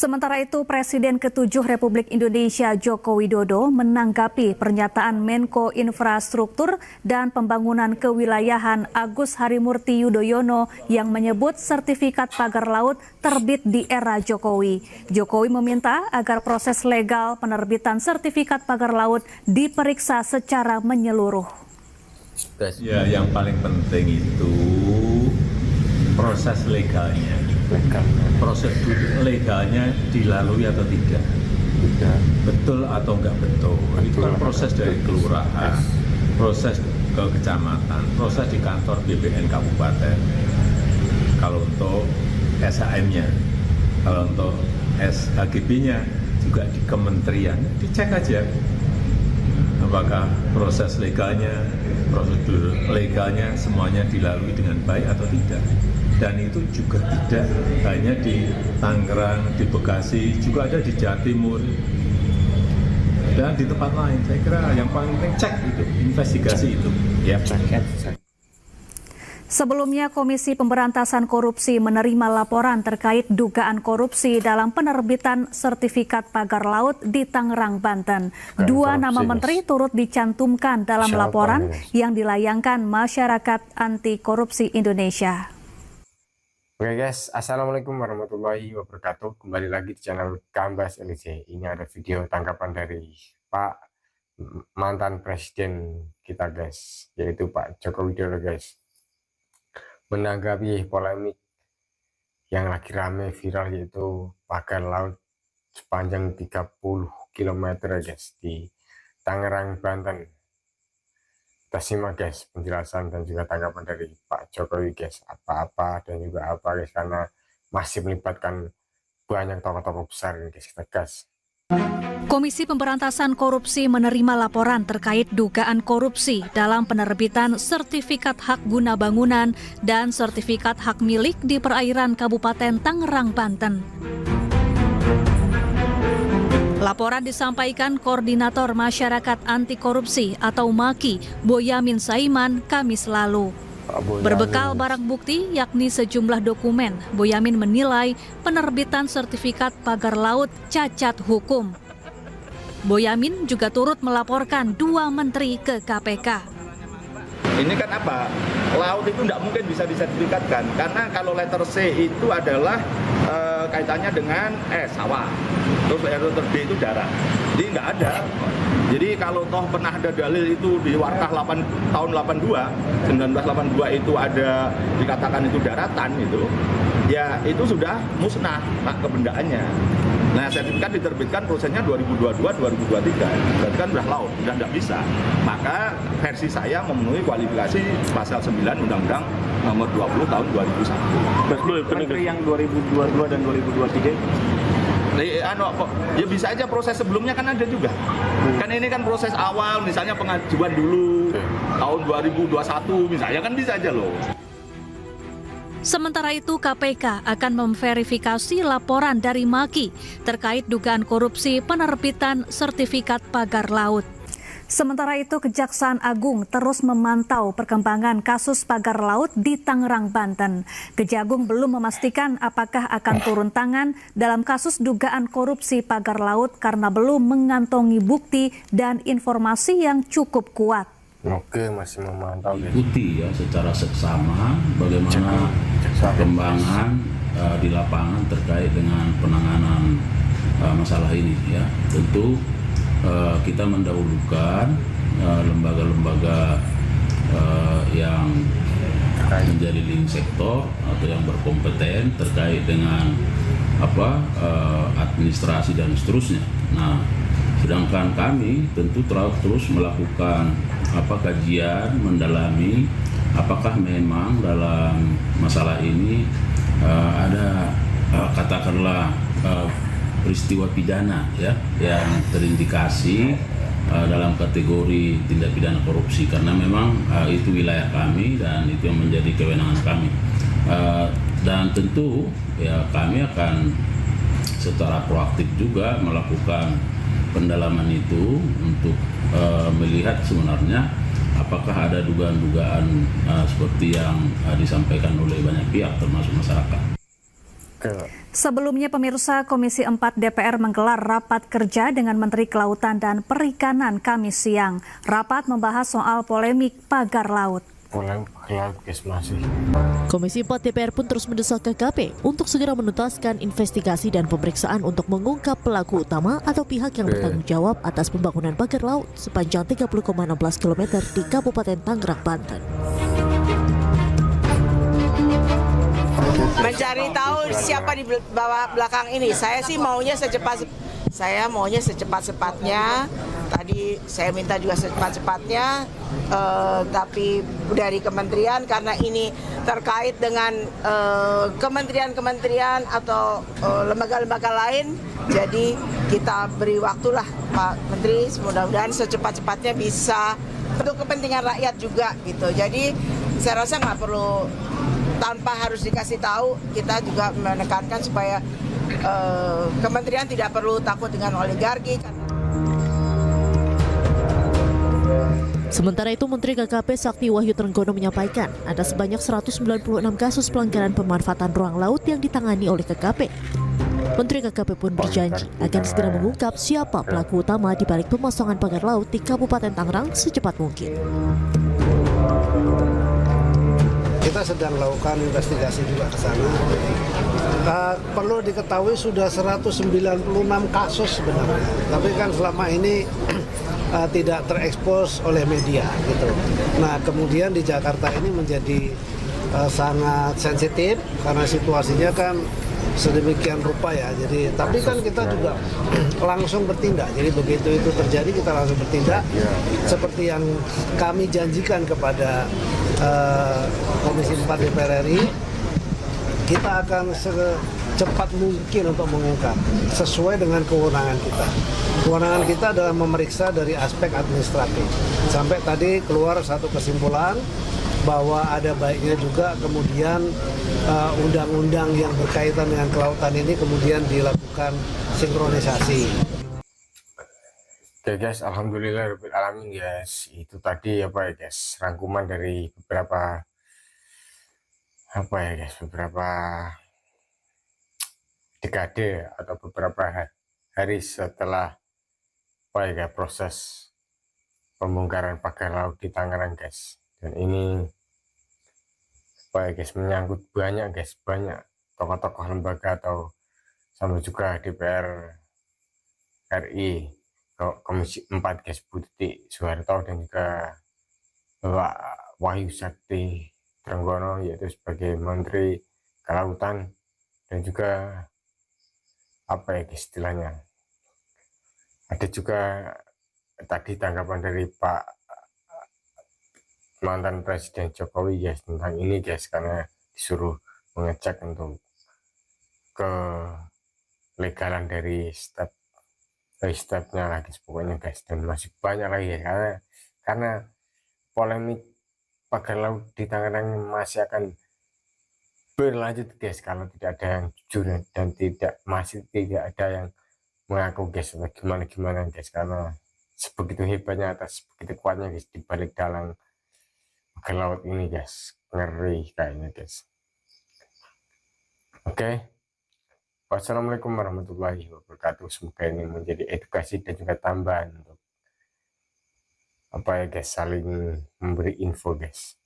Sementara itu, Presiden ke-7 Republik Indonesia Joko Widodo menanggapi pernyataan Menko Infrastruktur dan Pembangunan Kewilayahan Agus Harimurti Yudhoyono yang menyebut sertifikat pagar laut terbit di era Jokowi. Jokowi meminta agar proses legal penerbitan sertifikat pagar laut diperiksa secara menyeluruh. Ya, yang paling penting itu proses legalnya. Prosedur legalnya dilalui atau tidak, betul atau enggak betul. Itu kan proses dari kelurahan, proses ke kecamatan, proses di kantor BPN kabupaten. Kalau untuk SHM-nya, kalau untuk SHGB-nya juga di kementerian, dicek aja apakah proses legalnya, prosedur legalnya semuanya dilalui dengan baik atau tidak. Dan itu juga tidak hanya di Tangerang, di Bekasi, juga ada di Jawa Timur dan di tempat lain. Saya kira yang paling penting cek itu, investigasi itu. Ya. Sebelumnya, Komisi Pemberantasan Korupsi menerima laporan terkait dugaan korupsi dalam penerbitan sertifikat pagar laut di Tangerang, Banten. Dua nama menteri turut dicantumkan dalam laporan yang dilayangkan Masyarakat Anti Korupsi Indonesia. Oke guys, assalamualaikum warahmatullahi wabarakatuh. Kembali lagi di channel Gambas LC. Ini ada video tanggapan dari Pak mantan presiden kita guys, yaitu Pak Joko Widodo guys, menanggapi polemik yang lagi rame viral, yaitu pagar laut sepanjang 30 km guys di Tangerang, Banten. Kita simak guys penjelasan dan juga tanggapan dari Pak Jokowi guys, apa-apa dan juga apa guys, karena masih melibatkan banyak tokoh-tokoh besar guys. Kita gas. Komisi Pemberantasan Korupsi menerima laporan terkait dugaan korupsi dalam penerbitan sertifikat hak guna bangunan dan sertifikat hak milik di perairan Kabupaten Tangerang, Banten. Laporan disampaikan Koordinator Masyarakat Anti Korupsi atau MAKI, Boyamin Saiman, Kamis lalu. Berbekal barang bukti yakni sejumlah dokumen, Boyamin menilai penerbitan sertifikat pagar laut cacat hukum. Boyamin juga turut melaporkan dua menteri ke KPK. Ini kan apa? Laut itu tidak mungkin bisa disertifikatkan, karena kalau letter C itu adalah kaitannya dengan sawah, terus letter B itu darat. Jadi nggak ada. Jadi kalau toh pernah ada dalil itu di Warkah tahun 1982 itu ada dikatakan itu daratan itu, ya itu sudah musnah hak kebendaannya. Nah, sertifikat diterbitkan prosesnya 2022-2023, berarti kan udah laut, udah nggak bisa. Maka versi saya memenuhi kualifikasi pasal 9 Undang-Undang Nomor 20 Tahun 2001. Menteri yang 2022 dan 2023? Ya bisa aja proses sebelumnya kan ada juga. Kan ini kan proses awal, misalnya pengajuan dulu tahun 2021 misalnya, kan bisa aja loh. Sementara itu, KPK akan memverifikasi laporan dari MAKI terkait dugaan korupsi penerbitan sertifikat pagar laut. Sementara itu, Kejaksaan Agung terus memantau perkembangan kasus pagar laut di Tangerang, Banten. Kejagung belum memastikan apakah akan turun tangan dalam kasus dugaan korupsi pagar laut karena belum mengantongi bukti dan informasi yang cukup kuat. Oke, masih memantau guys. Ikuti ya secara seksama bagaimana perkembangan di lapangan terkait dengan penanganan masalah ini ya. Tentu kita mendahulukan lembaga-lembaga yang menjadi link sektor atau yang berkompeten terkait dengan administrasi dan seterusnya. Nah, sedangkan kami tentu terus melakukan kajian mendalami apakah memang dalam masalah ini ada katakanlah peristiwa pidana ya yang terindikasi dalam kategori tindak pidana korupsi, karena memang itu wilayah kami dan itu yang menjadi kewenangan kami, dan tentu ya kami akan secara proaktif juga melakukan pendalaman itu untuk melihat sebenarnya apakah ada dugaan-dugaan seperti yang disampaikan oleh banyak pihak termasuk masyarakat. Sebelumnya pemirsa, Komisi 4 DPR menggelar rapat kerja dengan Menteri Kelautan dan Perikanan Kamis siang. Rapat membahas soal polemik pagar laut. Komisi 4 DPR pun terus mendesak KKP untuk segera menuntaskan investigasi dan pemeriksaan untuk mengungkap pelaku utama atau pihak yang bertanggung jawab atas pembangunan pagar laut sepanjang 30,16 km di Kabupaten Tangerang, Banten. Mencari tahu siapa di bawah belakang ini. Saya maunya secepat-cepatnya. Tadi saya minta juga secepat-cepatnya, tapi dari kementerian karena ini terkait dengan kementerian-kementerian atau lembaga-lembaga lain. Jadi kita beri waktulah Pak Menteri, mudah-mudahan secepat-cepatnya bisa untuk kepentingan rakyat juga gitu. Jadi saya rasa nggak perlu tanpa harus dikasih tahu, kita juga menekankan supaya kementerian tidak perlu takut dengan oligarki. Sementara itu, Menteri KKP Sakti Wahyu Trenggono menyampaikan ada sebanyak 196 kasus pelanggaran pemanfaatan ruang laut yang ditangani oleh KKP. Menteri KKP pun berjanji akan segera mengungkap siapa pelaku utama di balik pemasangan pagar laut di Kabupaten Tangerang secepat mungkin. Kita sedang melakukan investigasi juga ke sana. Perlu diketahui sudah 196 kasus sebenarnya, tapi kan selama ini tidak terekspos oleh media gitu. Nah, kemudian di Jakarta ini menjadi sangat sensitif karena situasinya kan sedemikian rupa ya. Jadi, tapi kan kita juga langsung bertindak. Jadi begitu itu terjadi kita langsung bertindak seperti yang kami janjikan kepada Komisi 4 DPR RI. Kita akan secepat mungkin untuk mengungkap sesuai dengan kewenangan kita. Kewenangan kita adalah memeriksa dari aspek administratif. Sampai tadi keluar satu kesimpulan bahwa ada baiknya juga kemudian undang-undang yang berkaitan dengan kelautan ini kemudian dilakukan sinkronisasi. Oke guys, alhamdulillahirobbilalamin guys. Itu tadi apa ya guys, rangkuman dari beberapa beberapa dekade atau beberapa hari setelah proses pembongkaran pagar laut di Tangerang guys. Dan ini menyangkut banyak tokoh-tokoh lembaga atau sama juga DPR RI, Komisi 4 guys, Bu Titi Soeharto dan juga Bapak Wahyu Sakti Trenggono yaitu sebagai Menteri Kelautan, dan juga istilahnya ada juga tadi tanggapan dari Pak mantan Presiden Jokowi guys tentang ini guys, karena disuruh mengecek untuk kelegalan dari stepnya lagi pokoknya guys, dan masih banyak lagi ya, karena polemik pagar laut di Tangerang masih akan berlanjut guys kalau tidak ada yang jujur dan masih tidak ada yang mengaku guys atau gimana guys, karena sebegitu hebatnya atas begitu kuatnya guys di balik dalang pagar laut ini guys, ngeri kayaknya guys. Oke. Wassalamualaikum warahmatullahi wabarakatuh. Semoga ini menjadi edukasi dan juga tambahan untuk guys, saling memberi info guys.